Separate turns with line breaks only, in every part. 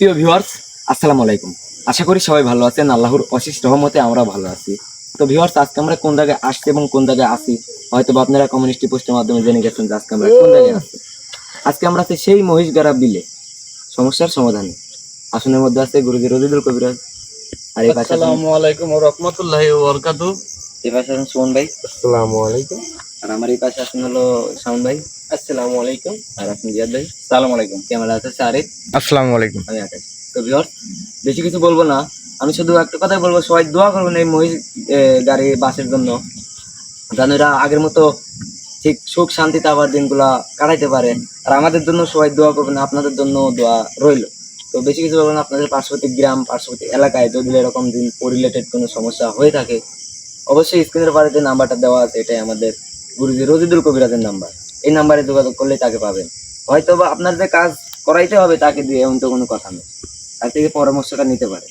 প্রিয় ভিউয়ার্স, আসসালামু আলাইকুম। আশা করি সবাই ভালো আছেন। আল্লাহর অশেষ রহমতে আমরা ভালো আছি। তো ভিউয়ার্স, আজকে আমরা কোন জায়গায় আসছি এবং কোন জায়গায় আছি হয়তো আপনারা কমিউনিটি পোস্টের মাধ্যমে জেনে গেছেন যে আজকে আমরা কোন জায়গায় আছি। আজকে আমরা আছি সেই মহিষগাড়া বিলে, সমস্যার সমাধানে। আসনের মধ্যে আছে গুরুজি রজিদুল কবিরাজ, আর এই পাশে
আসসালামু আলাইকুম ওয়া রাহমাতুল্লাহি ওয়া বারাকাতুহু।
এই পাশে আছেন সুমন ভাই,
আসসালামু আলাইকুম।
আর আমার এই পাশে আছেন হলো শাওন ভাই,
আসসালামু আলাইকুম।
আর আছেন জিয়াদ ভাই।
আসসালামু আলাইকুম।
ক্যামেরা আছে সারিফ,
আসসালামু আলাইকুম।
আমি আকাশ। তো ভিউয়ার্স, বেশি কিছু বলবো না, আমি শুধু একটা কথাই বলবো, সবাই দোয়া করবেন এই মহিষ গাড়ি বাসের জন্য, যেন এরা আগের মতো ঠিক সুখ শান্তিতে আবার দিনগুলা কাটাইতে পারে। আর আমাদের জন্য সবাই দোয়া করবেন, আপনাদের জন্য দোয়া রইল। তো বেশি কিছু বলবেন, আপনাদের পার্শ্ববর্তী গ্রাম, পার্শ্ববর্তী এলাকায় যদি এরকম দিন রিলেটেড কোনো সমস্যা হয়ে থাকে, অবশ্যই স্ক্রিনের বাড়িতে নাম্বারটা দেওয়া আছে, এটাই আমাদের গুরুজি রজিদুল কবিরাজের নাম্বার। এই নাম্বারে যোগাযোগ করলে তাকে পাবেন। হয়তো বা আপনার যে কাজ করাইতে হবে তাকে দিয়ে, এমন তো কোনো কথা নেই, তার থেকে পরামর্শটা নিতে পারে।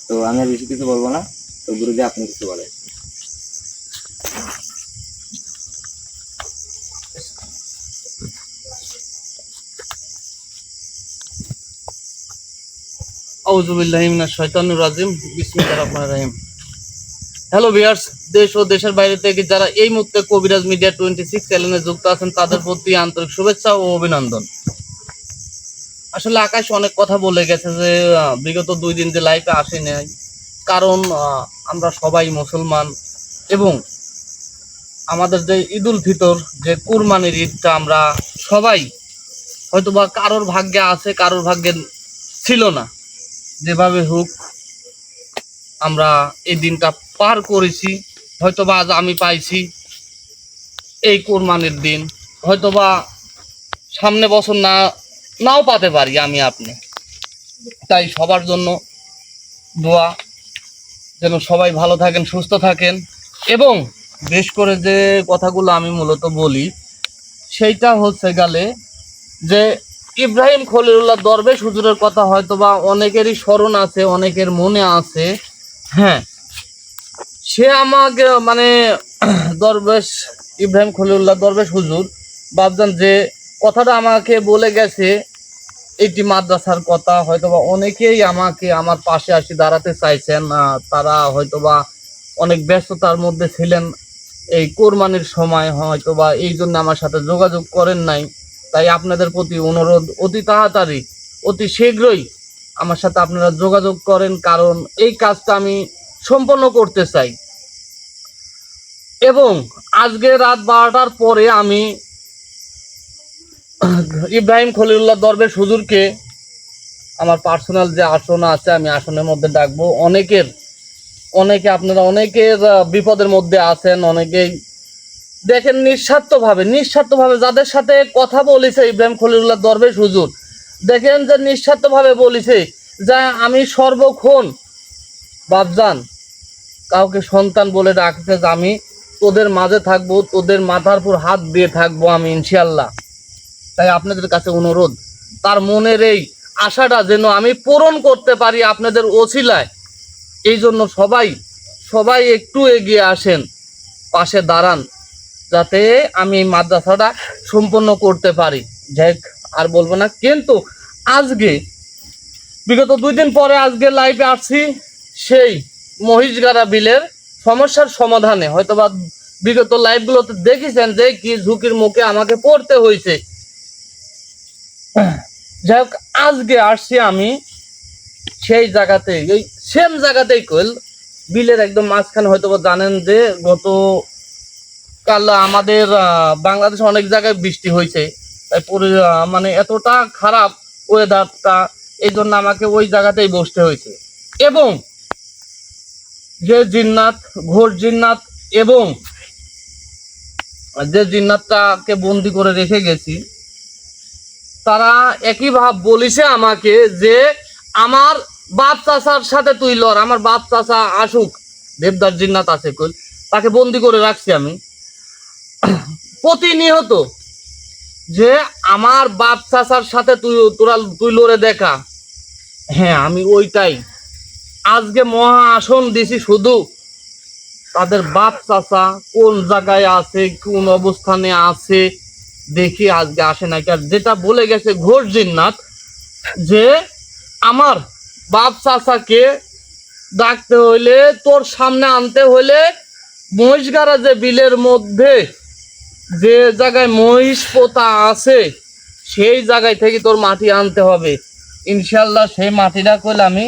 তো আমি আর বেশি কিছু বলবো না। তো গুরুজি, আপনি কিছু বলেন।
আউযু বিল্লাহি মিনাশ শাইতানির রাজিম। বিসমিল্লাহির রহমানির রহিম। হ্যালো ভিউয়ার্স, দেশ ও দেশের বাইরে থেকে যারা এই মুহূর্তে কবিরাজ মিডিয়া 26 চ্যানেলে যুক্ত আছেন তাদের প্রতি আন্তরিক শুভেচ্ছা ও অভিনন্দন। আসলে আকাশ অনেক কথা বলে গেছে যে বিগত 2 দিন যে লাইভে আসে নাই, কারণ আমরা সবাই মুসলমান এবং আমাদের যে ঈদুল ফিতর, যে কুরবানির ঈদটা আমরা সবাই হয়তোবা কারোর ভাগ্যে আছে, কারোর ভাগ্যে ছিল না। যেভাবে হোক আমরা এই দিনটা পার করেছি। হয়তোবা আজ আমি পাইছি এই কোরবানির দিন, হয়তোবা সামনে বছর নাও পাতে পারি আমি আপনি। তাই সবার জন্য দোয়া, যেন সবাই ভালো থাকেন, সুস্থ থাকেন। এবং বেশ করে যে কথাগুলো আমি মূলত বলি সেইটা হচ্ছে গেলে যে ইব্রাহিম খলিলুল্লাহ দরবেশ হুজুরের কথা হয়তোবা অনেকেরই স্মরণ আছে, অনেকের মনে আছে। হ্যাঁ, সে আমাকে মানে দরবেশ ইব্রাহিম খলিলুল্লাহ দরবেশ হুজুর বাবজান যে কথাটা আমাকে বলে গেছে, এটি মাদ্রাসার কথা, হয়তোবা অনেকেই আমাকে আমার পাশে আসি দাঁড়াতে চাইছেন। তারা হয়তোবা অনেক ব্যস্ততার মধ্যে ছিলেন এই কোরবানির সময়, হয়তোবা এই জন্য আমার সাথে যোগাযোগ করেন নাই। তাই আপনাদের প্রতি অনুরোধ, অতি তাড়াতাড়ি, অতি শীঘ্রই আমার সাথে আপনারা যোগাযোগ করেন, কারণ এই কাজটা আমি সম্পন্ন করতে চাই। এবং আজকে রাত 12টার পরে আমি ইব্রাহিম খলিলুল্লাহ দরবেশ হুজুরকে আমার পার্সোনাল যে আসন আছে, আমি আসনের মধ্যে ডাকবো। অনেকে আপনারা অনেকের বিপদের মধ্যে আছেন, অনেকেই দেখেন নিঃস্বার্থভাবে যাদের সাথে কথা বলেছে ইব্রাহিম খলিলুল্লাহ দরবেশ হুজুর, দেখেন যে নিঃস্বার্থভাবে বলেছে যে আমি সর্বক্ষণ বাপজান কাউকে সন্তান বলে ডাকছে, যে আমি তোদের মাঝে থাকবো, তোদের মাথার উপর হাত দিয়ে থাকবো আমি ইনশাআল্লাহ। তাই আপনাদের কাছে অনুরোধ, তার মনের এই আশাটা যেন আমি পূরণ করতে পারি আপনাদের ওসিলায়। এই জন্য সবাই একটু এগিয়ে আসেন, পাশে দাঁড়ান, যাতে আমি এই মাদ্রাসাটা সম্পন্ন করতে পারি। যাই আর বলবো না, কিন্তু আজকে বিগত 2 দিন পরে আজকে লাইভে আসছি সেই মহিষগাড়া বিলের সমস্যার সমাধানে। হয়তোবা বিগত লাইভগুলোতে দেখেছেন যে কি ঝুঁকির মুখে আমাকে পড়তে হয়েছে। যাই হোক, আজকে আসছি আমি সেই জায়গাতেই, ওই সেম জায়গাতেই কইল বিলের একদম মাঝখানে। হয়তোবা জানেন যে গত কাল আমাদের বাংলাদেশে অনেক জায়গায় বৃষ্টি হয়েছে, তাই মানে এতটা খারাপ ওয়েদারটা, এই জন্য আমাকে ওই জায়গাতেই বসতে হয়েছে। এবং যে জিন্নাত, ঘোর জিন্নাত, এবং যে জিন্নাতটাকে বন্দি করে রেখে গেছি, তারা একই ভাব বলিছে আমাকে যে আমার বাপ চাচার সাথে তুই লড়। আমার বাপ চাচা আসুক, দেবদাস জিন্নাত আছে কইল, তাকে বন্দি করে রাখছি আমি প্রতিনিয়ত, যে আমার বাপ চাচার সাথে তুই লড়ে দেখা। হ্যাঁ, আমি ওইটাই আজকে মহা আসন দিছি, শুধু তাদের বাপ চাচা কোন জায়গায় আছে, কোন অবস্থানে আছে দেখি আজকে আসে না। যেটা বলে গেছে ঘোষ জিন্নাত, যে আমার বাপ চাচাকে ডাকতে হইলে, তোর সামনে আনতে হইলে, মহিষগাড়া যে বিলের মধ্যে যে জায়গায় মহিষ পোতা আছে সেই জায়গায় থেকে তোর মাটি আনতে হবে। ইনশাল্লাহ সেই মাটিটা কইলে আমি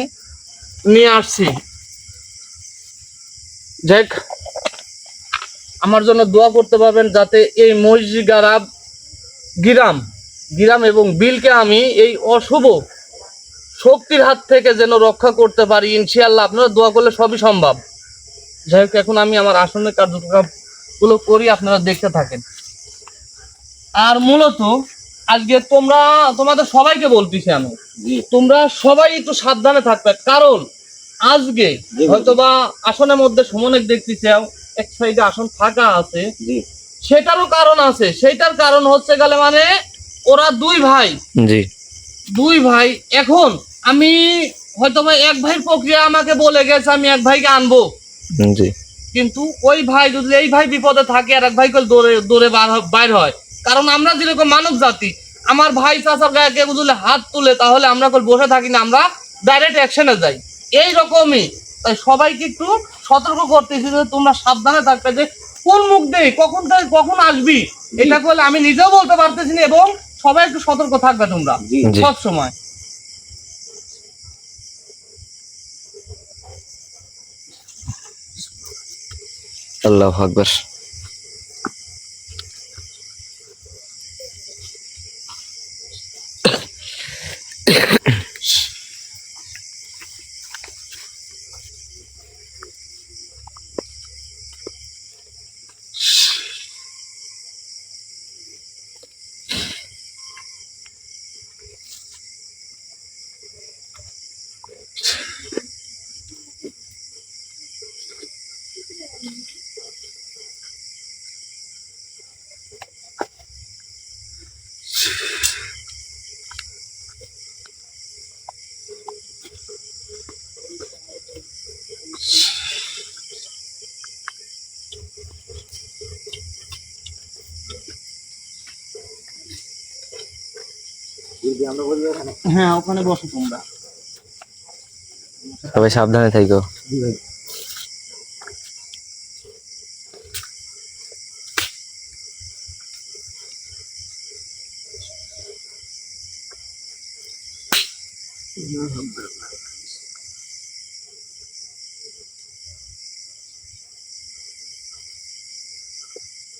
নিয়ে আসছি। যাক, আমার জন্য দোয়া করতে পারবেন যাতে এই মহিষগাড়া গ্রাম এবং বিলকে আমি এই অশুভ শক্তির হাত থেকে যেন রক্ষা করতে পারি। ইনশাআল্লাহ আপনারা দোয়া করলে সবই সম্ভব। যাই হোক, এখন আমি আমার আসনের কার্যক্রমগুলো করি, আপনারা দেখতে থাকেন। আর মূলত আজকে তোমাদের সবাইকে বলতেছি আমি, তোমরা সবাই একটু সাবধানে থাকবে, কারণ আজকে হয়তোবা আসনের মধ্যে সমনেক দেখতে চাও, এক সাইডে আসন ফাঁকা আছে, সেটারও কারণ আছে। সেটার কারণ হচ্ছে গেলে মানে ওরা দুই ভাই এখন আমি হয়তোবা এক ভাইয়ের প্রক্রিয়া আমাকে বলে গেছে আমি এক ভাইকে আনবো, কিন্তু ওই ভাই যদি এই ভাই বিপদে থাকে আর এক ভাই দৌড়ে বাইর হয়। কারণ আমরা যেরকম মানব জাতি, আমার ভাই চাচার গায়ে কেউ যদি হাত তুলে তাহলে আমরা বসে থাকি না, আমরা ডাইরেক্ট অ্যাকশনে যাই। এই রকমই তাই সবাইকে একটু সতর্ক করতেছি যে তোমরা সাবধানে থাকবে, যে কোন মুখ দেই কখন আসবি এটা করলে আমি নিজেও বলতে পারতেছি না, এবং সবাই একটু সতর্ক থাকবে তোমরা সব সময়।
আল্লাহু আকবার।
হ্যাঁ, ওখানে বসো তোমরা।
সবাই সাবধানে থাকো।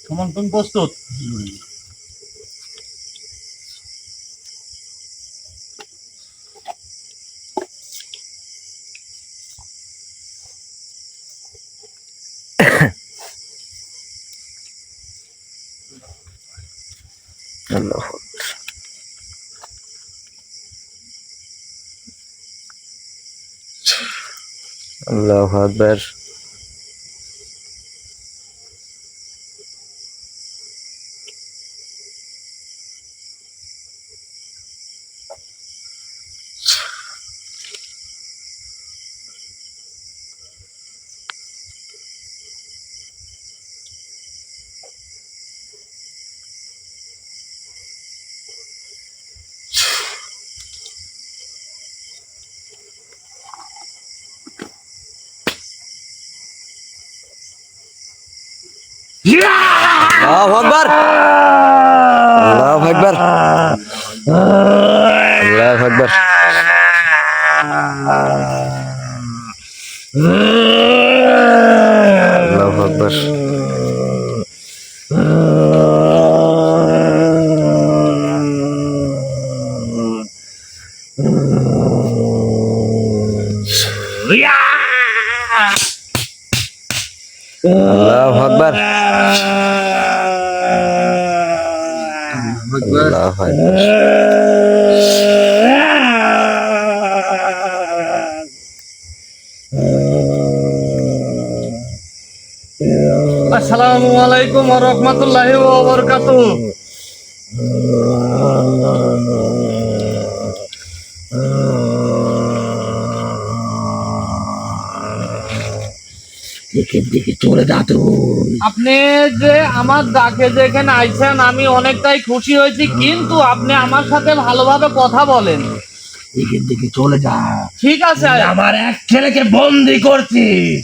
সুমন, তুমি প্রস্তুত?
আল্লাহু আল্লাহু আকবার। আল্লাহু আকবার। আল্লাহু আকবার। আল্লাহু আকবার। আল্লাহু আকবার। আল্লাহু আকবার। আল্লাহু আকবার।
আসসালামু আলাইকুম ওয়া রাহমাতুল্লাহি ওয়া বারাকাতুহু। আপনি যে আমার ডাকে যেখানে আইছেন আমি অনেকটাই খুশি হয়েছি, কিন্তু আপনি আমার সাথে ভালোভাবে কথা বলেন।
এখান থেকে চলে যা।
ঠিক আছে
তুই আমার এক ছেলেকে বন্দি করছিস,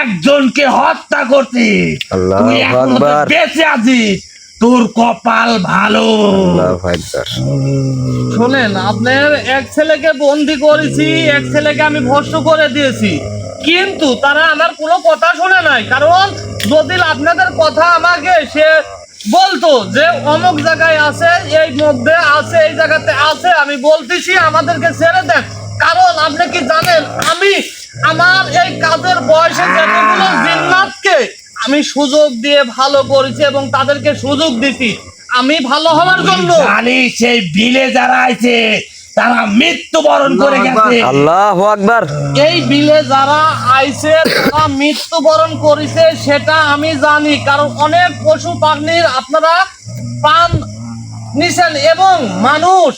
একজনকে হত্যা করছিস,
আল্লাহু
তুই এখনো তো
আকবার।
বেঁচে আছিস, তোর কপাল ভালো।
আল্লাহু আকবার।
শোনেন, আপনার এক ছেলেকে বন্দি করেছি, এক ছেলেকে আমি ভস্ম করে দিয়েছি, কিন্তু তারা আমার কোনো কথা শুনে নাই। কারণ যদি আপনাদের কথা আমাকে সে বলতো যে অমুক জায়গায় আছে, এই মধ্যে আছে, এই জায়গাতে আছে, আমি বলতেছি আমাদেরকে ছেড়ে দেন। কারণ আপনি কি জানেন, আমি আমার এই কাজের বয়সে যতগুলো জিন্নাতকে আমি সুযোগ দিয়ে ভালো করেছি এবং তাদেরকে সুযোগ দিছি আমি ভালো হওয়ার জন্য।
জানিস সেই বিলে যারা আছে তারা মৃত্যুবরণ করে গেছে।
আল্লাহু আকবার।
এই বিলে যারা আইছে তারা মৃত্যুবরণ করেছে সেটা আমি জানি, কারণ অনেক পশু প্রাণীর আপনারা প্রাণ নিছেন এবং মানুষ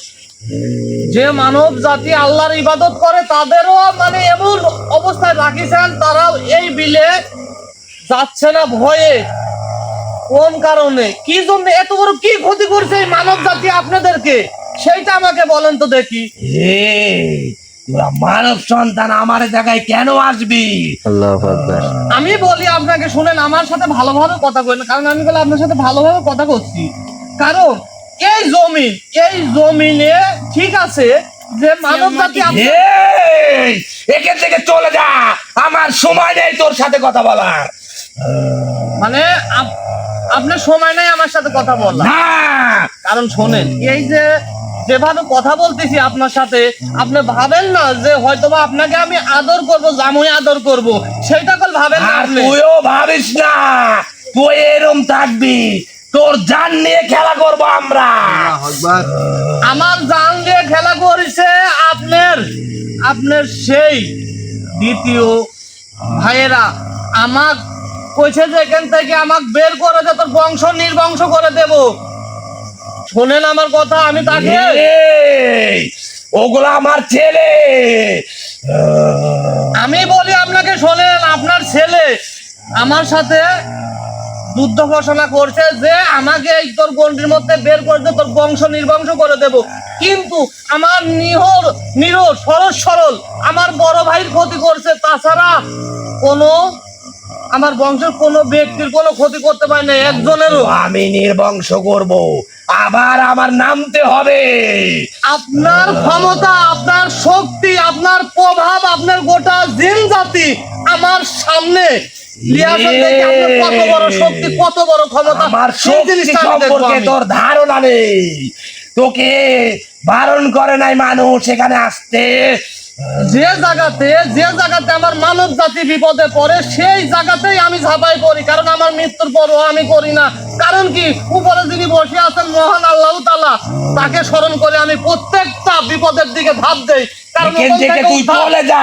যে মানব জাতি আল্লাহর ইবাদত করে তাদেরও মানে এমন অবস্থায় রাখিছেন, তারাও এই বিলে যাচ্ছে না ভয়ে। কোন কারণে, কি জন্য, এত বড় কি ক্ষতি করছে এই মানব জাতি আপনাদেরকে, সেইটা আমাকে বলেন তো দেখি।
তোরা মানব সন্তান আমার জায়গায় কেন আসবি?
আল্লাহু আকবার।
আমি বলি আপনাকে, শুনেন, আমার সাথে ভালোভাবে কথা কইন, কারণ আমি বলে আপনার সাথে ভালোভাবে কথা করছি। কারণ এই জমিনে ঠিক আছে যে মানব জাতি
এই, এখান থেকে চলে যা, আমার সময় নেই তোর সাথে কথা বলার।
মানে আপনার সময় নেই আমার সাথে কথা বলা।
না,
কারণ শোনেন, এই যে যেভাবে কথা বলতেছি আপনার সাথে, আপনি ভাবেন না যে হয়তোবা আপনাকে আমি আদর করব, জামুই আদর করব, সেইটা কল ভাবেন না
আর
আপনি।
তুইও ভাবিস না তুই এরম থাকবি, তোর জান নিয়ে খেলা করব আমরা।
আমার জান দিয়ে খেলা করেছে আপনার সেই দ্বিতীয় ভাইয়েরা আমাক কইছে যে এখান থেকে আমাক বের করে দে, তোর বংশ নির্বংশ করে দেব। শোনেন আমার কথা, আমি তাকে
এই, ওগুলো আমার ছেলে।
আমি বলি আপনাকে, শোনেন, আপনার ছেলে আমার সাথে যুদ্ধ ঘোষণা করছে যে আমাকে এই তোর গন্ডির মধ্যে বের করে দে, তোর বংশ নির্বংশ করে দেব। কিন্তু আমার নিরোধ সরল আমার বড় ভাইয়ের ক্ষতি করছে, তাছাড়া কোনো আমার বংশের কোনো ব্যক্তির কোনো ক্ষতি করতে পারে না, একজনেরও।
আমি নির্বংশ করব, আবার আমার নামতে হবে।
আপনার ক্ষমতা, আপনার শক্তি, আপনার প্রভাব, আপনার গোটা জিন জাতি আমার সামনে লিয়াজত দেখে আপনার কত বড় শক্তি, কত বড় ক্ষমতা,
আমার
সেই
শক্তি
জিনিসটা আমি দেখবো
সম্পর্কে
আমি।
তোর ধারণা নেই। তোকে বারণ করে নাই মানুষ এখানে আসতে।
যে জায়গাতে আমার মানব জাতি বিপদে পড়ে সেই জায়গাতেই আমি ঝাঁপাই পড়ি, কারণ আমার মৃত্যুর পরও আমি করি না। কারণ কি, উপরে যিনি বসে আছেন মহান আল্লাহ তাআলা, তাকে স্মরণ করে আমি প্রত্যেকটা বিপদের দিকে ধাপ দেই। কারণ
এখান
ওখান
থেকে
থেকে
তুই
উদ্ধার-
চলে যা,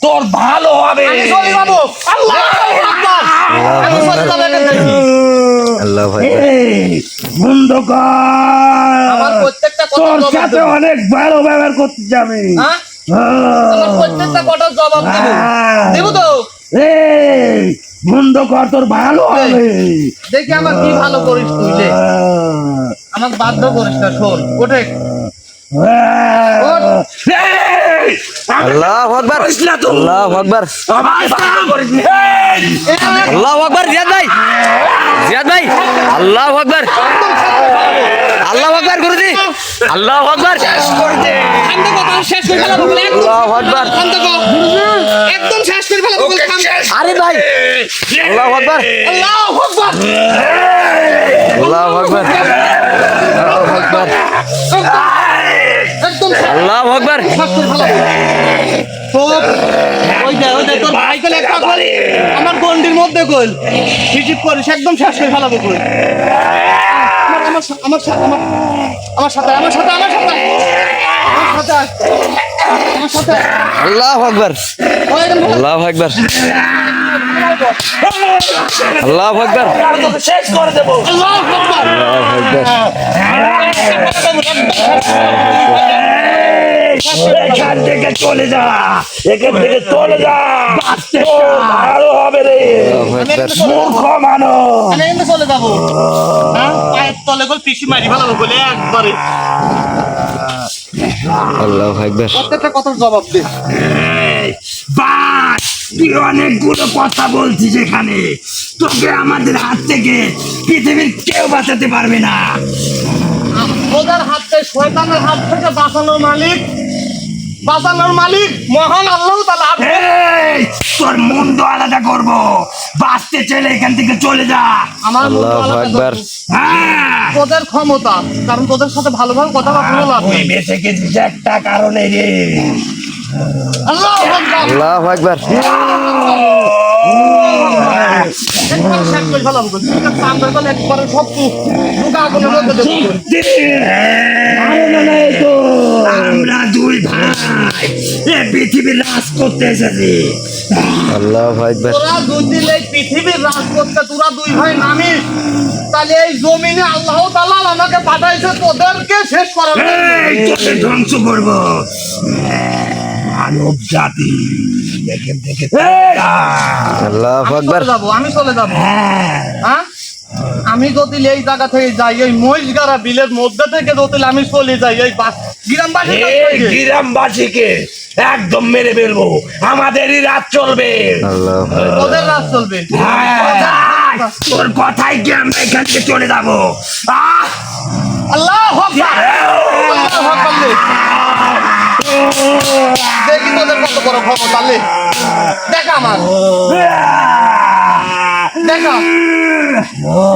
তোর ভালো হবে।
আমি চলে যাবো। আল্লাহু আকবার। আমি চলে যাবো এখান থেকে।
আল্লাহু আকবার।
এই, বন্ধ কর।
আমার প্রত্যেকটা কথা
তোর
জবাব
সাথে
দেবো।
অনেক ভালো ব্যবহার করতে যাবে।
হ্যাঁ? আমার প্রত্যেকটা কথার জবাব দেবো। দেবো তো?
এই, বন্ধ কর, তোর ভালো হবে।
দেখি আমার কি ভালো করিস তুই, লে। আমার বাধ্য করিস না, শোন, ওঠে।
এই,
আল্লাহু আকবার।
করিস না তো।
আল্লাহু আকবার।
আমাকে বাধ্য করিস না। এই,
আল্লাহু আকবার। জিয়াদ ভাই, আল্লাহু আকবার। আল্লাহু আকবার গুরুজি। আল্লাহু আকবার।
ঠান্ডা কথা শেষ করে ফেলাবো বলে, একদম
আল্লাহু আকবার।
ঠান্ডা কথা। একদম শেষ করে ফেলাবো বলে, ঠান্ডা।
আরে ভাই, আল্লাহু আকবার।
আল্লাহু আকবার।
আল্লাহু আকবার। আল্লাহু আকবার।
একদম
আল্লাহু আকবার।
শেষ করে ফেলাবো। তোর ওই যে তোর ভাই কইলে একটা কল আমার গন্ডির মধ্যে কইল হিসিব করিস, একদম শেষ করে ফেলাবো কই। আমার সাথে
আল্লাহু আকবার। আল্লাহু আকবার। আল্লাহু আকবার।
তোকে শেষ করে দেবো।
আল্লাহু আকবার।
এখান থেকে চলে যা, এখান থেকে চলে যা, তোর ভালো হবে রে মূর্খ মানুষ।
আমি এমনি চলে যাবো, হ্যাঁ পায়ের তলে করে পিসি মারি ভালো বলে একবারে
আল্লাহু আকবার।
প্রত্যেকটা কথার জবাব দে।
বাস তুই অনেকগুলো কথা বলছিস এখানে, তোকে আমাদের হাত থেকে পৃথিবীর কেউ বাঁচাতে পারবে না।
ওদের হাত থেকে, শয়তানের হাত থেকে বাঁচানোর মালিক মহান আল্লাহ তাআলা।
এই, তোর মুন্ড আলাদা করব, বাঁচতে চলে এখান থেকে চলে যা।
আমার
আল্লাহু আকবার।
হ্যাঁ,
তোদের ক্ষমতা, কারণ তোদের সাথে ভালো ভালো কথা বলা লাগবে।
তুই বেঁচে গেছিস একটা কারণে রে।
আল্লাহু আকবার।
আল্লাহু আকবার।
একবার শেষ করে ফেলাম গো। তুই সামনে গেলে একবারে সব ঢুকা আগুনের মধ্যে দেবো।
আমরা দুই ভাই এ পৃথিবীর রাজ করতে এসেছি।
আল্লাহু আকবার।
তোরা দুই দিন এই পৃথিবীর রাজ করতে তোরা দুই ভাই নামিস, তাহলে এই জমিনে আল্লাহ তাআলা আমাকে পাঠাইছে তোদেরকে শেষ করার জন্য।
এই তোকে ধ্বংস করব মানব জাতি এখান থেকে
আল্লাহু আকবার।
আমি চলে যাবো, হ্যাঁ আমি যদি এই জায়গা থেকে যাই, এই মহিষগাড়া বিলের মধ্যে থেকে যদি আমি চলে যাই, এই গ্রামবাসী
গ্রামবাসীকে একদম মেরে ফেলবো, আমাদেরই রাত চলবে।
আল্লাহু আকবার।
ওদের রাজ চলবে।
তোর কথাই কি আমরা এখান থেকে চলে যাবো?
আল্লাহু আকবার। আল্লাহু আকবার লে। দেখি তোদের কত বড় ক্ষমতা লে, দেখা আমার, দেখা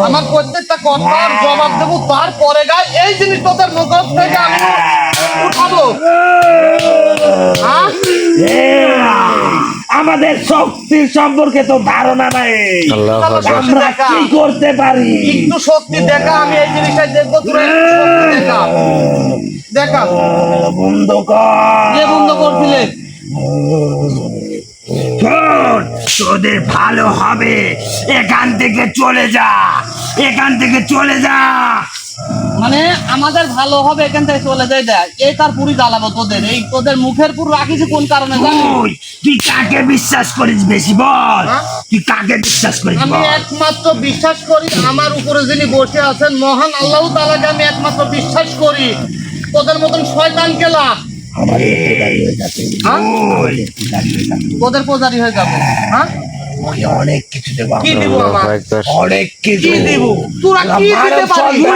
আমার প্রত্যেকটা কথার জবাব দেবো, তারপরে গায়ে এই জিনিস তোদের মুখ থেকে আমি উঠাবো।
আমাদের শক্তি সম্পর্কে তো ধারণা নাই,
আল্লাহু আকবার।
আমরা কি করতে পারি?
একটু শক্তি দেখা, আমি এই জিনিসটা দেখবো, তোরা একটু শক্তি দেখা, দেখা
বন্ধ কর।
কে বন্ধ করছিলে?
শোন, তোদের ভালো হবে, এখান থেকে চলে যা, এখান থেকে চলে যা।
মানে আমাদের ভালো হবে এখান থেকে চলে যাই, দেখ এই তার পুরি জ্বালাবো তোদের, এই তোদের মুখের পুর রাখিছি কোন কারণে জানিস?
তুই কাকে বিশ্বাস করিস বেশি বল?
হ্যাঁ?
তুই কাকে বিশ্বাস করিস
আমি
বল?
একমাত্র বিশ্বাস করি আমার উপরে যিনি বসে আছেন মহান আল্লাহ তাআলাকে আমি একমাত্র বিশ্বাস করি। তোদের মতন শয়তান কেলা
আমার ইফতেদারি হয়ে যাচ্ছে।
হ্যাঁ?
ওই ইফতেদারি হয়ে যাচ্ছে।
তোদের পূজারি হয়ে যাবো। হ্যাঁ
ওকে অনেক কিছু দেবো
কি
আমরা।
দিব আমার?
আল্লাহু আকবার।
অনেক কিছু
কি দিব? তোরা কি দিতে পারিস?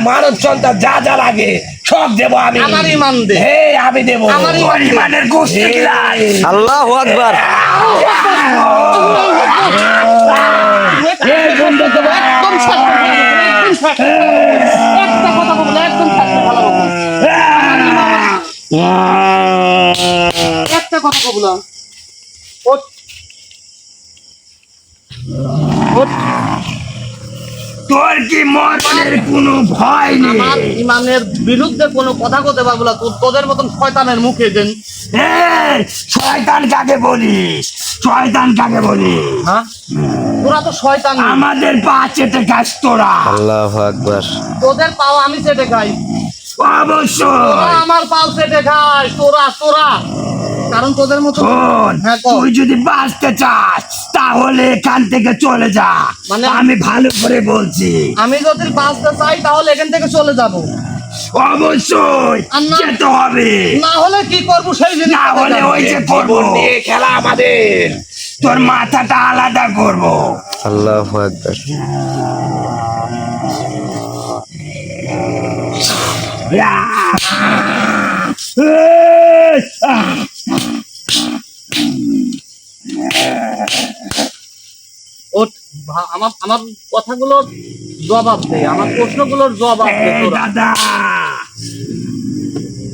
মানব সন্তান যা যা লাগে সব দেবো আমি।
আমার ইমান দে।
হে আমি দেবো।
আমার ইমান দে।
ইমানের গোষ্ঠী কিলাই।
আল্লাহু আকবার।
একদম শেষ করে ফেলাবো, একদম শেষ। একটা কথা বলবো না, একদম শেষ করে ফেলাবো। একটা কথা বলবো না। ওঠ। ওঠ।
তোর কি মরণের কোনো ভয় নেই?
আমার ইমানের বিরুদ্ধে কোনো কথা বলতে পারবো না, তোদের মতন শয়তানের মুখে দেন।
এই, শয়তান কাকে বলিস? শয়তান কাকে বলিস?
হ্যাঁ তোরা তো শয়তান,
আমাদের পা চেটে খাস তোরা।
আল্লাহু আকবার।
তোদের পাও আমি চেটে খাই,
অবশ্যই।
তোরা আমার পাও চেটে খাই, তোরা তোরা কারণ তোদের মতো।
শোন,
হ্যাঁ, কর।
তুই যদি বাঁচতে চাস তাহলে এখান থেকে চলে যা।
মানে
আমি ভালো করে বলছি।
আমি যদি বাঁচতে চাই তাহলে এখান থেকে চলে যাব,
অবশ্যই
আর না-
যেতে হবে।
না হলে কি করবো সেই জিনিস
না হলে ওই যে করবো খেলা আমাদের, তোর মাথাটা আলাদা করবো।
আল্লাহু আকবার।
ওঠ, আমার আমার কথাগুলোর জবাব দে, আমার প্রশ্নগুলোর জবাব দে
এই
তোরা।
দাদা,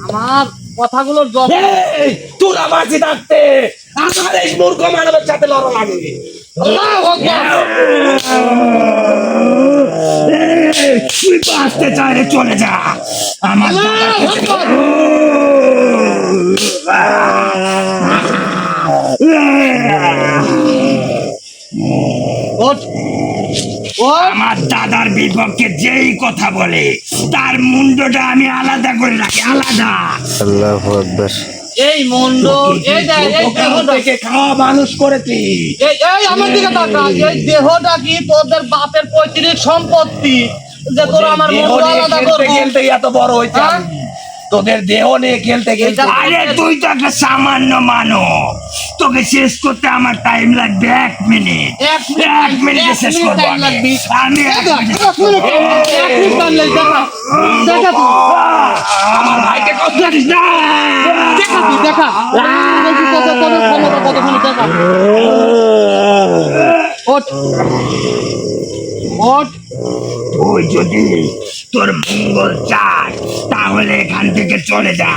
আমার কথাগুলোর জবাব
এই তোরা বাঁচে থাকতে আমার এই মূর্খ মানবের সাথে লড়া লাগবে।
আল্লাহু আকবার।
এই, তুই বাঁচতে চাইলে চলে যা আমার
আল্লাহু আকবার। ওঠ,
আমার দাদার বিপক্ষে যেই কথা বলে তার মুন্ডটা আমি আলাদা করে রাখি, আলাদা।
আল্লাহু আকবার।
এই মন্ড, এই যে এই দেহটা,
থেকে খাওয়া মানুষ করেছি।
এই আমার দিকে তাকা, এই দেহটা কি তোদের বাপের পৈতৃক সম্পত্তি যে তোরা আমার
দেহ
মন্ড
নিয়ে
আলাদা
খেলতে
করবি?
খেলতে এত বড় হয়েছে
হ্যাঁ?
আমি। তোদের দেহ নিয়ে খেলতে খেলতে,
এটা-
আরে তুই তো একটা সামান্য মানব, তোকে শেষ করতে আমার টাইম লাগবে 1 মিনিট। 1 মিনিটে শেষ করবো
টাইম লাগবে।
আমি।
দেখা, এক মিনিট টাইম লাগবে, দেখা, দেখা তুই,
আমার ভাইকে কষ্ট দিস না।
দেখা তুই, দেখা। দেখি তোদের ক্ষমতা কতখানি, দেখা। ওঠ, ওঠ।
তুই যদি তোর মঙ্গল চাস তাহলে এখান থেকে চলে যা,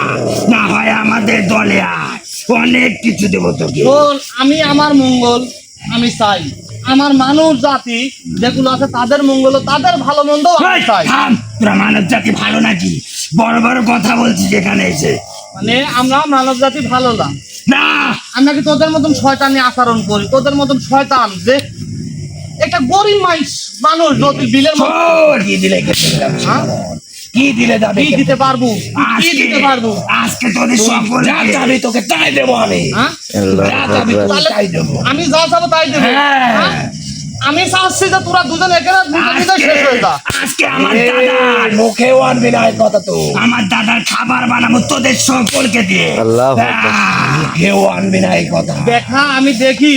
না হয় আমাদের দলে আয়, অনেক কিছু দেবো তোকে।
শোন, আমি আমার মঙ্গল আমি চাই, আমার মানুষ জাতি যেগুলো আছে তাদের মঙ্গল, তাদের ভালো মন্দ আমি
এই,
চাই।
থাম, তোরা মানব জাতি ভালো নাকি? বড় বড় কথা বলছিস এখানে এসে।
মানে আমরা মানব জাতি ভালো না,
না,
আমরা কি তোদের মতন শয়তানি আচরণ করি? তোদের মতন শয়তান যে একটা গরিব মানুষ নদীর বিলের মধ্যে
শোন, কি দিলে কেটে দিলাম,
হ্যাঁ?
কি দিলে দাবি
কি দিতে পারবো, কি দিতে পারবো?
আজকে তোদের সকল যা চাবি তোকে তাই দেবো আমি।
হ্যাঁ?
যা চাবি তোকে
তাহলে
তাই দেবো।
আমি যা চাবো তাই দেবো।
হ্যাঁ।
হ্যাঁ? আমি চাচ্ছি যে তোরা দুজন এখানে দুজন শেষ হয়ে যা।
আজকে আমার দাদার মুখেও আনবি না এই কথা তো। আমার দাদার খাবার বানাবো তোদের সকলকে দিয়ে।
আল্লাহু আকবার।
মুখেও আনবি না এই কথা।
দেখা, আমি দেখি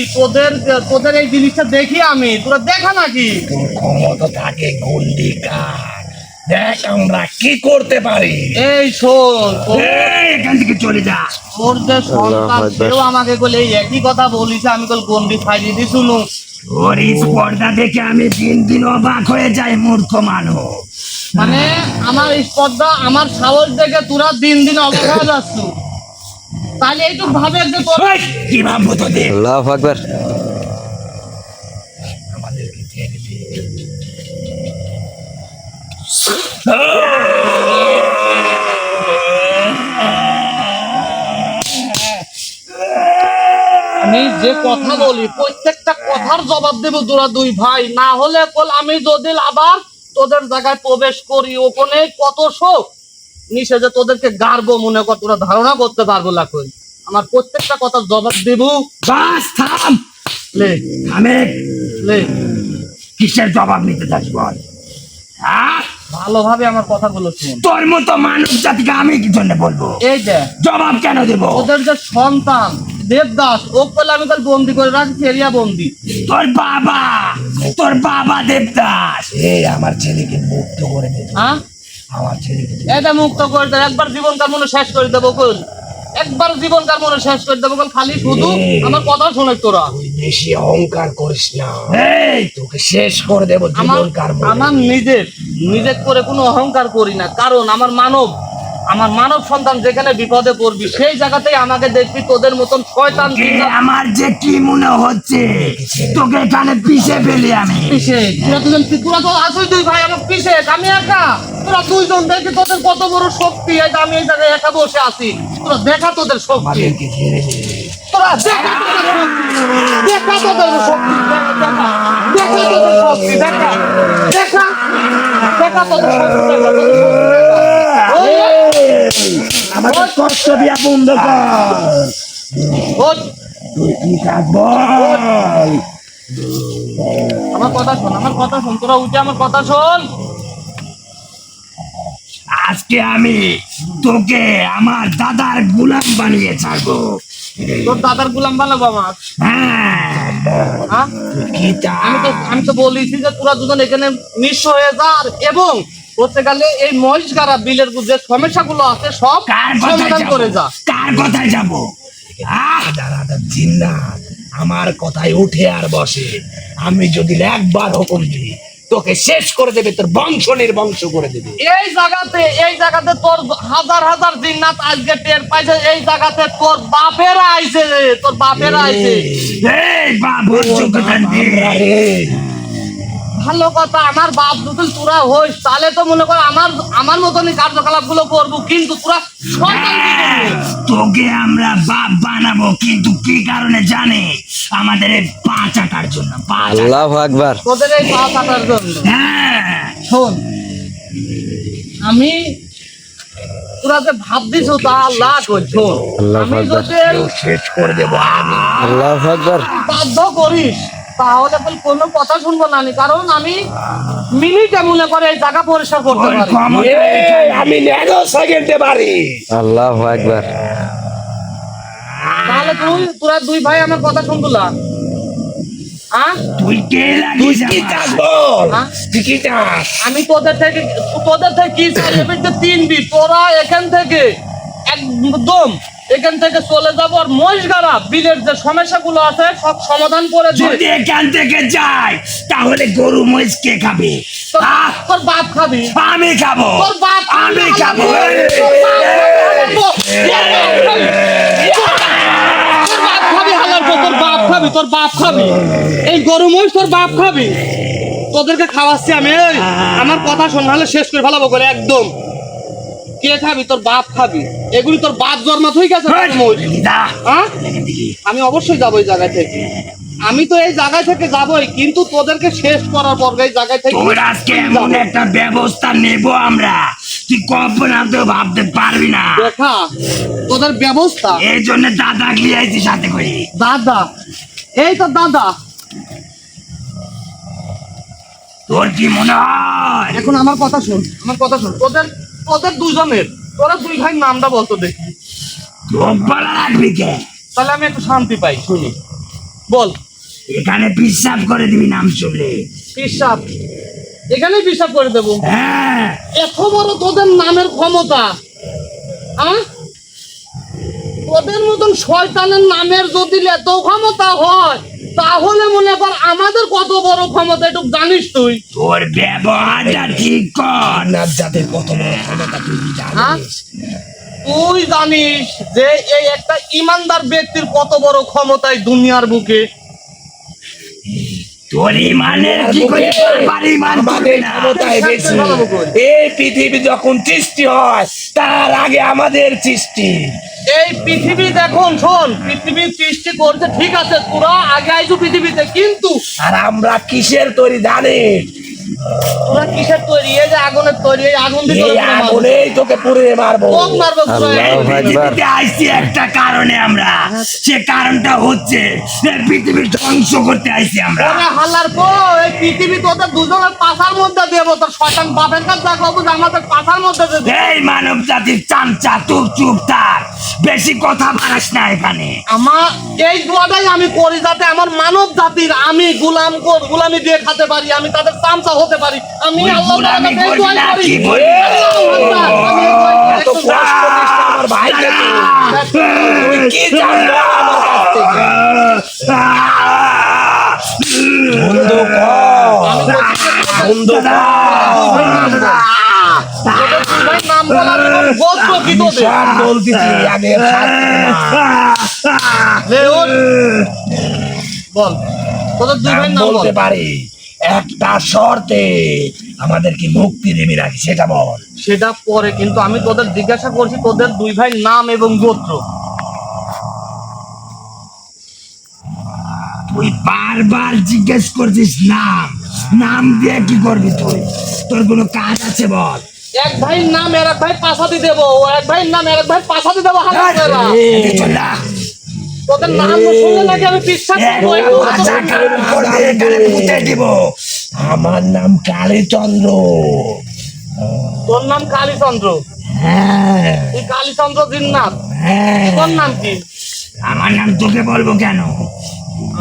তোদের এই জিনিসটা দেখি আমি, তোরা দেখা নাকি?
তোর ক্ষমতা থাকে গন্ডিকার, দেখ আমরা কি করতে পারি।
এই শোন,
এই, এখান থেকে চলে যা।
তোর যে সন্তান
আল্লাহু আকবার।
সেও আমাকে বলে এই একই কথা বলিস, আমি কল গন্ডি ফাইলি দি শুনু।
ওর এই স্পর্ধা দেখে আমি দিন দিন অবাক হয়ে যাই, মূর্খ মানুষ।
মানে আমার স্পর্ধা, আমার সাহস দেখে তোরা দিন দিন অবাক হয়ে যাচ্ছ। তাহলে এইটুক ভাবে যে তোর
ওই, কি ভাববো তোদের?
আল্লাহু আকবার।
আমাদেরকে ছেড়ে দে।
আমি যে কথা বলি প্রত্যেকটা কথার জবাব দেব তোরা দুই ভাই, না হলে কল আমি যদি আবার তোদের জায়গায় প্রবেশ করি ওখানে কত শোক নিশে যে তোদেরকে গাড়বো, মনে কর তোরা ধারণা করতে পারবো না। কই আমার প্রত্যেকটা কথার জবাব দেব।
বাস থাম,
লে
থামে।
লে
কিসের জবাব নিতে চাস বল? হ্যাঁ?
ভালোভাবে আমার কথাগুলো শুন।
তোর মতো মানব জাতিকে আমি কি জন্য বলবো?
এই যে
জবাব কেন দেব?
ওদের যে সন্তান দেবদাস ও কল আমি কাল বন্দি করে রাখছি, এরিয়া বন্দি।
তোর বাবা দেবদাস। এই আমার ছেলেকে মুক্ত করে দে।
হ্যাঁ,
আমার ছেলেকে
এটা মুক্ত করে দেয়, একবার জীবনকার মনে শেষ করে দেবো কল, একবার জীবনকার মনে শেষ করে দেবো কল। খালি শুধু আমার কথা শোনে তোরা।
তুই বেশি অহংকার করিস না। এই তোকে শেষ করে দেব
আমার
জীবনকার মনে।
আমার নিজের করে কোনো অহংকার করি না, কারণ আমার মানব সন্তান যেখানে বিপদে পড়বি সেই জায়গাতেই আমাকে দেখবি তোদের মতন শয়তান
কে আমার যে কি মনে হচ্ছে তোকে এখানে পিষে ফেলি আমি।
পিছে তোরা তো আসুই দুই ভাই, আমার পিছে আমি একা, তোরা দুইজন দেখি তোদের কত বড় শক্তি। এই যে আমি এই জায়গায় একা বসে আছি, তোরা দেখা তোদের শক্তি,
আমাদেরকে ছেড়ে দে।
তোরা দেখা তোদের শক্তি, দেখা তোদের শক্তি, দেখা তোদের শক্তি, ওই,
আমাদের কষ্ট দিয়া বন্ধ কর।
ওই,
তুই কি কাজ বল?
আমার কথা শোন, তোরা উঠে আমার কথা শোন।
আজকে আমি তোকে আমার দাদার গোলাম বানিয়ে ছাড়বো।
তোর দাদার গোলাম বানাবো আমার?
হ্যাঁ,
হ্যাঁ?
কি চাস?
আমি তো বলেছি যে তোরা দুজন এখানে নিঃস্ব হয়ে যা, এবং করতে গেলে এই মহিষগাড়া বিলের যে সমস্যাগুলো আছে সব
কার কথায়
সমাধান
যাবো?
করে যা।
কার কথায় যাবো? দাদা জিন্নাত আমার কথায় উঠে আর বসে। আমি যদি একবার হুকুম দিই তোকে শেষ করে দেবে, তোর বংশ নির্বংশ করে দেবে।
এই জায়গাতে তোর হাজার হাজার জিন্নাত আজকে টের পাইছে, এই জায়গাতে তোর বাপেরা আইছে,
এই বাবুর যোগ্যতা নেই।
ভালো কথা, আমার বাপ যদি তোরা হইস তাহলে তো মনে কর আমার মতনই কার্যকলাপ গুলো করবো, কিন্তু তোরা শয়তান কি করবি?
তোকে আমরা বাপ বানাবো, কিন্তু কি কারণে জানে? আমাদের এই পা চাটার জন্য, পা চাটা।
আল্লাহু আকবার।
তোদের এই পা কাটার জন্য।
হ্যাঁ,
শোন, আমি তোরা যে ভাবছিস তা আল্লাহ কই, শোন,
আল্লাহু
আমি
আকবার।
যদি
শেষ করে দেবো আমি।
আল্লাহু আকবার।
বাধ্য করিস তাহলে বল কোনো কথা শুনবো না আমি, কারণ আমি মিনিটে মনে করে এই জায়গা পরিষ্কার করতে
ওর
পারি।
ক্ষমতা আমি ন্যানো সেকেন্ডে পারি।
আল্লাহু আকবার।
তাহলে তোরা দুই ভাই আমার কথা শুনবলা? হ্যাঁ,
তুই কে লাগিস? কি চাস বল?
হ্যাঁ?
তুই কি চাস?
আমি তোদের থেকে কি চাই? এবার যে 3 বিট তোরা এখান থেকে একদম এখান থেকে চলে যাবো, আর মহিষগাড়া বিলের যে সমস্যাগুলো আছে সব সমাধান করে দিই।
যদি এখান থেকে যাই তাহলে গরু মহিষ কে খাবে? আহ,
তোর বাপ খাবি,
আমি খাবো।
তোর বাপ
আমি খাবো।
তোর বাপ খাবি, হালার পর তোর বাপ খাবি, তোর বাপ খাবি, এই গরু মহিষ তোর বাপ খাবি। তোদেরকে খাওয়াচ্ছি আমি, এই, আমার কথা শোন, নাহলে শেষ করে ফেলাবো করে একদম। কে খাবি? তোর বাপ খাবি। এগুলি তোর বাপ জন্মাত হয়ে গেছে গরু মহিষ। হ্যাঁ? আমি অবশ্যই যাবো এই জায়গা থেকে, আমি তো এই জায়গায় থেকে যাবোই, কিন্তু তোদেরকে শেষ করার পর এই জায়গায় থেকে
তোর আজকে এমন একটা ব্যবস্থা নেব আমরা, তুই কল্পনা তো ভাবতে পারবি না।
দেখা তোদের ব্যবস্থা।
এই জন্য দাদা লিয়াইছি সাথে করে।
দাদা, এই তো দাদা।
তোর কি মনে হয়?
এখন আমার কথা শোন, আমার কথা শোন, তোদের দুজনের, তোরা দুই ভাই নামটা বলতো দেখি,
চোখ বলা রাখবি কে?
তাহলে আমি একটু শান্তি পাই। শুনি, বল।
এখানে পিসাব করে দিবি নাম শুনলে।
পিসাব এখানেই পিসাব করে দেবো?
হ্যাঁ,
এত বড় তোদের নামের ক্ষমতা, হ্যাঁ? তোদের মতন শয়তানের নামের যদি এত ক্ষমতা হয়, তাহলে মনে কর আমাদের কত বড় ক্ষমতা, একটু জানিস তুই?
তোর ব্যবহারটা ঠিক কর। না, যাদের কত বড় ক্ষমতা তুই
হ্যাঁ?
জানিস?
তুই জানিস যে এই একটা ইমানদার ব্যক্তির কত বড় ক্ষমতা এই দুনিয়ার বুকে?
তোর ইমানের কি করে বাড়ি মান করবে না? এই পৃথিবী যখন সৃষ্টি হয় তার আগে আমাদের সৃষ্টি।
এই পৃথিবী দেখুন, শোন, পৃথিবীর সৃষ্টি করছে ঠিক আছে, তোরা আগে আইছো পৃথিবীতে, কিন্তু
আর আমরা কিসের তৈরি জানিস?
তোরা কিসের তৈরি? এই যে আগুনের তৈরি, এই আগুন দিয়ে
এই আগুনেই তোকে পুড়ে মারবো।
কোক মারবো পুরো।
আল্লাহু আকবার।
পৃথিবীতে আইছি একটা কারণে আমরা, সে কারণটা হচ্ছে এই পৃথিবী ধ্বংস করতে আইছি আমরা।
ওরে হালার পো, এই পৃথিবী তোদের দুজনের পাছার মধ্যে দেবো, তোর শয়তান বাপের কাছে দেখাবো যে আমাদের পাছার মধ্যে দেবো।
এই মানব জাতির চামচা, তুই চুপ থাক, বেশি কথা বাড়াস না এখানে।
আমার এই দোয়াটাই আমি করি যাতে আমার মানব জাতির আমি গোলামি দিয়ে খেতে পারি, আমি তাদের চামচা হতে পারি। আমি
তুই
আল্লাহ
গোলামি
তাআলার কাছে এই
করবি
দোয়াই
না,
করি।
কি বলবি?
আমি এই দোয়াই করি।
এত কষ্ট দিস না আমার ভাইকে তুই কি জানবো আমার কাছ থেকে? বন্ধ কর, বন্ধ কর।
তোদের দুই ভাই নাম বলার পর গোত্র কি তোদের?
সব বলতেছি আগে
লে ওঠ। বল, তোদের দুই ভাই নাম বল।
বলতে পারি, একটা শর্তে আমাদেরকে মুক্তি দেবে নাকি সেটা বল।
সেটা পরে, কিন্তু আমি তোদের জিজ্ঞাসা করছি তোদের দুই ভাই নাম এবং গোত্র।
তুই বারবার জিজ্ঞেস করছিস নাম, নাম দিয়ে কি করবি তুই? তোর কোনো কাজ আছে বল।
এক ভাইয়ের নাম আর এক ভাই পাশাতে দেবো, ও এক ভাইয়ের নাম আর এক ভাই পাশাতে দেবো।
এদিকে চল না।
তোদের নাম শুনলে নাকি আমি বিশ্বাস করবো? একটু
আচ্ছা, কারণ করবে, এখানে পুঁতে দিব। আমার নাম কালীচন্দ্র।
তোর নাম কালীচন্দ্র?
হ্যাঁ,
তুই কালীচন্দ্র জিন্নাত?
হ্যাঁ।
তোর নাম কি?
আমার নাম তোকে বলবো কেন?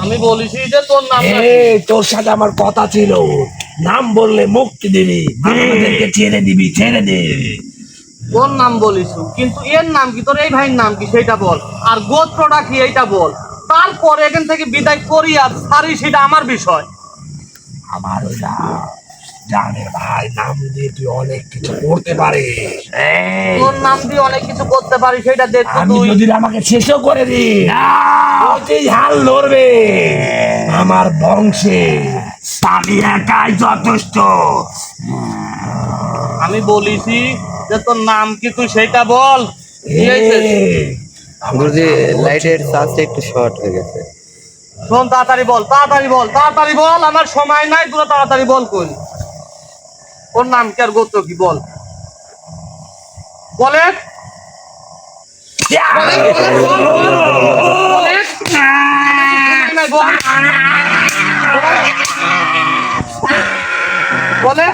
আমি বলেছি যে তোর নাম নাকি?
তোর সাথে আমার কথা ছিল, নাম বললে মুক্তি দিবি, আমাদেরকে ছেড়ে দিবি, ছেড়ে দে।
তোর নাম বলিস, কিন্তু এর নাম কি? তোর এই ভাইয়ের নাম কি সেটা বল, আর গোত্রটা কি এইটা বল। তারপরে এখান থেকে বিদায় করি আর সারি, সেটা আমার বিষয়।
আমার ওই জানের ভাই নাম দিয়ে তুই অনেক কিছু করতে পারিস।
তোর নাম দিয়ে অনেক কিছু করতে পারি, সেটা দেখতো
আমি
তুই।
যদি আমাকে শেষও করে দি, তুই হাল লড়বে আমার বংশে, আমি একাই যথেষ্ট।
আমি বলিছি যে তোর নাম কি, তুই সেটা বল। কি হয়েছে?
গুরুজি লাইটের চার্জটা একটু শর্ট হয়ে গেছে।
শোন, তাড়াতাড়ি বল, তাড়াতাড়ি বল, তাড়াতাড়ি বল, আমার সময় নাই, তোরা তাড়াতাড়ি বল। কই ওর নাম কি আর গোত্র কি বল, বলে বলে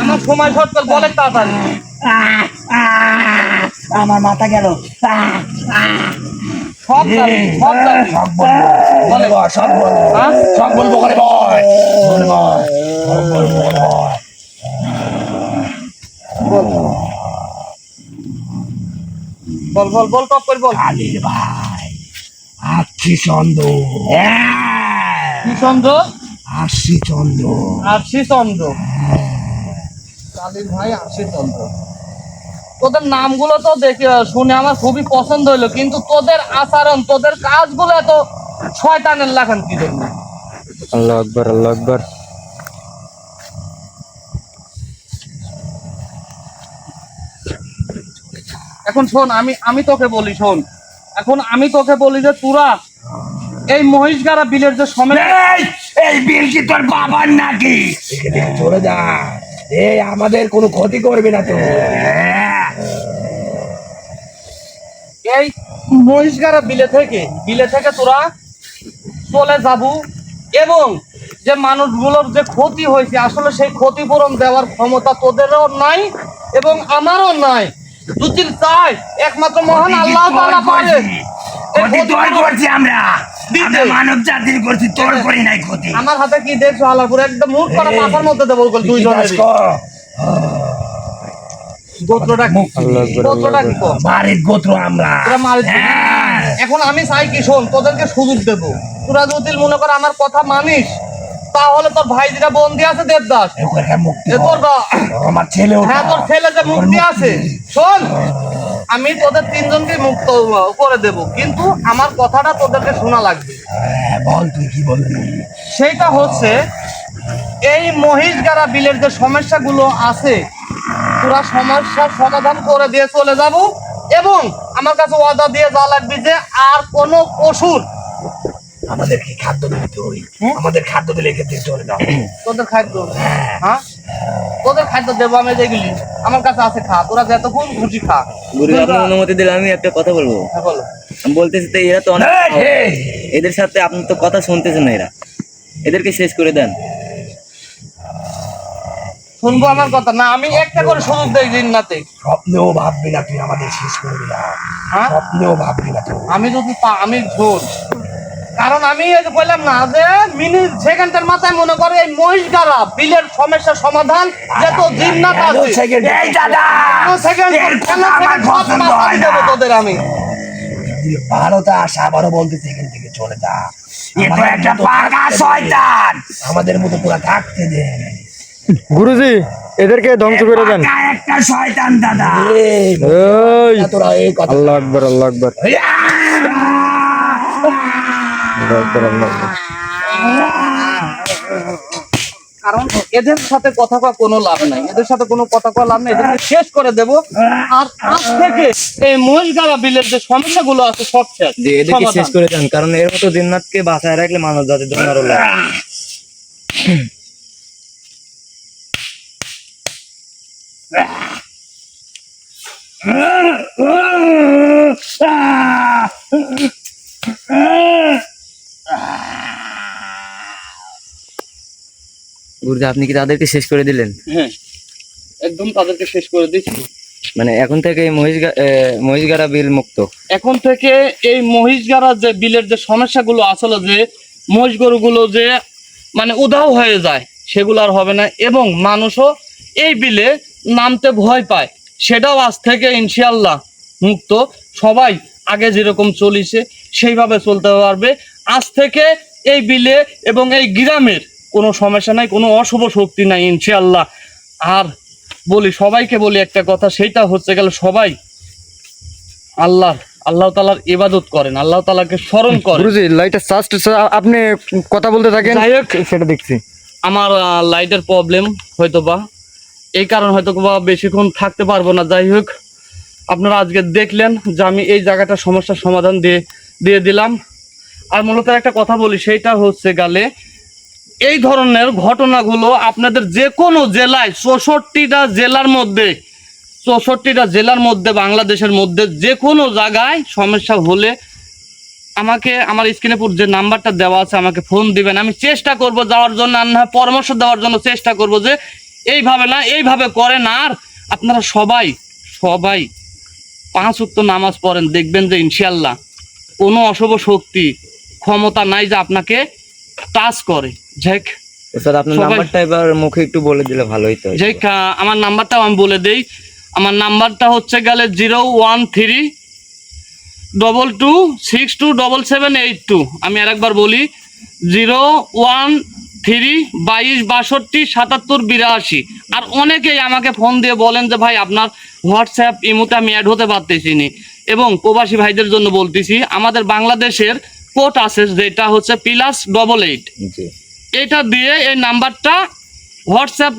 আমার সময় শর্ট কর, বলে তাড়াতাড়ি।
আমার মাথা গেল।
সব জানি, সব জানি।
সব বলবো, বলে বল, সব বলবো,
হ্যাঁ?
সব বলবো করে বল, বলে বল, সব বলবো করে বল।
বল বল বল, টপ করে বল।
কালীর ভাই, আছি চন্দ্র,
কি চন্দ্র?
আসি চন্দ্র।
আরশি চন্দ্র, কালীর ভাই আরশি চন্দ্র। তোদের নামগুলো তো দেখে শুনে আমার খুবই পছন্দ হইলো, কিন্তু তোদের আচরণ, তোদের কাজগুলো এত শয়তানের লাগান কি জন্য?
আল্লাহু আকবার, আল্লাহু আকবার।
এখন শোন, আমি তোকে বলি, শোন, এখন আমি তোকে বলি যে তোরা এই মহিষগাড়া বিলের যে সমস্যা,
এই বিল কি তোর বাবার নাকি? এখানে চলে যা, এই আমাদের কোনো ক্ষতি করবে না তো।
এই মহিষগাড়া বিলে থেকে তোরা চলে যাবু, এবং যে মানুষগুলোর যে ক্ষতি হয়েছে আসলে সেই ক্ষতিপূরণ দেওয়ার ক্ষমতা তোদেরও নাই এবং আমারও নাই। যদি চাই একমাত্র মহান আল্লাহ তাআলা পারে। এই ক্ষতিপূরণ
আমরা
দিতে।
মানব জাতির করছি, তোর করি নাই ক্ষতি।
আমার হাতে কি দেখছো আলাপুর একদম মুখ করা পাখার মধ্যে দেবো দুইজনের। গোত্রটা কি? গোত্রটা কি কর?
বাড়ির গোত্র আমরা।
তোরা মারিস। এখন আমি চাই কি, শোন, তোদেরকে সুযোগ দেবো। তোরা যদি মনে কর আমার কথা মানিস, তাহলে তোর ভাই যেটা বন্দি আছে দেবদাস,
আমার ছেলে,
হ্যাঁ তোর ছেলে যে মুক্তি আছে, শোন, আমি তোদের তিনজনকে মুক্ত করে দেব, কিন্তু আমার কথাটা তোদেরকে শোনা লাগবে।
বল তুই কি বলবি?
সেইটা হচ্ছে এই মহিষগাড়া বিলের যে সমস্যাগুলো আছে, পুরা সমস্যার সমাধান করে দিয়ে চলে যাব, এবং আমার কাছে ওয়াদা দিয়ে যা লাগবে যে আর কোনো পশুর
আমাদের কি খাদ্য দিবি তুই? আমাদের খাদ্য দিলে ক্ষেত্রে চলে যাও।
তোদের খাদ্য, হ্যাঁ তোদের খাদ্য দেবো আমি, যেগুলি আমার কাছে আছে খা, তোরা যতক্ষণ খুশি খা।
গুরু আপনার অনুমতি দিলে আমি একটা কথা বলবো।
হ্যাঁ, বলো।
আমি বলতেছি তো এরা তো অনেক, এদের সাথে আপনি তো কথা শুনতেছেন না, এরা এদেরকে শেষ করে দেন।
শুনবো আমার কথা না, আমি একটা করে সুযোগ দেই জিন্নাতে।
স্বপ্নেও ভাববি না তুই আমাদের শেষ করে দিলাম,
হ্যাঁ
স্বপ্নেও ভাববি না তুই।
আমি যদি আমি ঝোল, কারণ আমি এই যে বললাম না যে মিনিট সেকেন্ডের মাথায় মনে করে এই মহিষগাড়া বিলের সমস্যার সমাধান যত জিন্নাত আছে,
এই দাদা,
তোদের আমি
ভারতে আসা আবারও বলতেছে এখান থেকে চলে যা, একটা পাকা শয়তান, আমাদের মতো পুরা থাকতে দে।
গুরুজি এদেরকে ধ্বংস করে দেন।
একটা শয়তান দাদা।
এই
তোরা এই কথা,
আল্লাহু আকবার, আল্লাহু আকবার, আল্লাহু আকবার, আল্লাহু আকবার।
কারণ এদের সাথে কথা কওয়া কোনো লাভ নাই, এদের সাথে কোনো কথা কওয়া লাভ নাই, এদেরকে শেষ করে দেব। আর আজ থেকে এই মহিষগাড়া বিলের যে সমস্যাগুলো আছে সব শেষ,
যে এদেরকে শেষ করে দেন, কারণ এর মতো জিন্নাতকে বাঁচায় রাখলে মানব জাতির জন্য আরো লাভ। গুরুজি আপনি কি তাদেরকে শেষ করে দিলেন?
হ্যাঁ একদম তাদেরকে শেষ করে দিচ্ছি।
মানে এখন থেকে এই মহিষগাড়া বিল মুক্ত।
এখন থেকে এই মহিষগাড়া যে বিলের যে সমস্যাগুলো আসলে যে মহিষ গরুগুলো যে মানে উধাও হয়ে যায়, সেগুলো আর হবে না, এবং মানুষও এই বিলে নামতে ভয় পায়, সেটাও আজ থেকে ইনশাআল্লাহ মুক্ত। সবাই আগে যেরকম চলিছে সেইভাবে চলতে পারবে। আজ থেকে এই বিলে এবং এই গ্রামের কোনো সমস্যা নাই, কোনো অশুভ শক্তি নাই ইনশাআল্লাহ। আর বলি, সবাইকে বলি একটা কথা, সেইটা হচ্ছে গেল সবাই আল্লাহ তাআলার ইবাদত করেন, আল্লাহ তাআলাকে স্মরণ করেন।
গুরুজি লাইটটা জাস্ট আপনি কথা বলতে থাকেন,
যাই হোক,
সেটা দেখছি।
আমার লাইটের প্রবলেম হয়তো বা, এই কারণ হয়তো বা বেশিক্ষণ থাকতে পারবো না। যাই হোক, আপনারা আজকে দেখলেন যে আমি এই জায়গাটা সমস্যার সমাধান দিয়ে দিলাম। আর মূলত একটা কথা বলি, সেইটা হচ্ছে গেলে এই ধরনের ঘটনাগুলো আপনাদের যে কোনো জেলায় 64টা জেলার মধ্যে বাংলাদেশের মধ্যে যে কোনো জায়গায় সমস্যা হলে আমাকে আমার স্ক্রিনে যে নাম্বারটা দেওয়া আছে আমাকে ফোন দিবেন। আমি চেষ্টা করব যাওয়ার জন্য, আর না পরামর্শ দেওয়ার জন্য চেষ্টা করব যে এইভাবে না এইভাবে করেন। আর আপনারা সবাই 5 ওয়াক্ত নামাজ পড়েন, দেখবেন যে ইনশাআল্লাহ কোনো অশুভ শক্তি ক্ষমতা নাই যে আপনাকে টাচ করে।
স্যার আপনার
সবাই-
নাম্বারটা এবার মুখে একটু বলে দিলে ভালো হতো।
আমার নাম্বারটাও আমি বলে দেই। আমার নাম্বারটা হচ্ছে গেলে 01322627782। আমি আরেকবার বলি, 01322627782। আর অনেকেই আমাকে ফোন দিয়ে বলেন যে ভাই আপনার হোয়াটসঅ্যাপ ইমোতে আমি অ্যাড হতে পারতেছি নি। এবং প্রবাসী ভাইদের জন্য বলতেছি, আমাদের বাংলাদেশের কোড আছে যেটা হচ্ছে +88।
জি
এটা দিয়ে এই নাম্বারটা হোয়াটসঅ্যাপ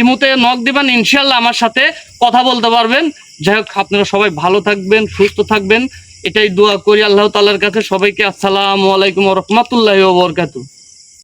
ইমোতে নক দিবেন, ইনশাল্লাহ আমার সাথে কথা বলতে পারবেন। যাই হোক, আপনারা সবাই ভালো থাকবেন, সুস্থ থাকবেন, এটাই দোয়া করি আল্লাহ তাআলার কাছে। সবাইকে আসসালামু আলাইকুম ওয়া রাহমাতুল্লাহি ওয়া বারাকাতুহু।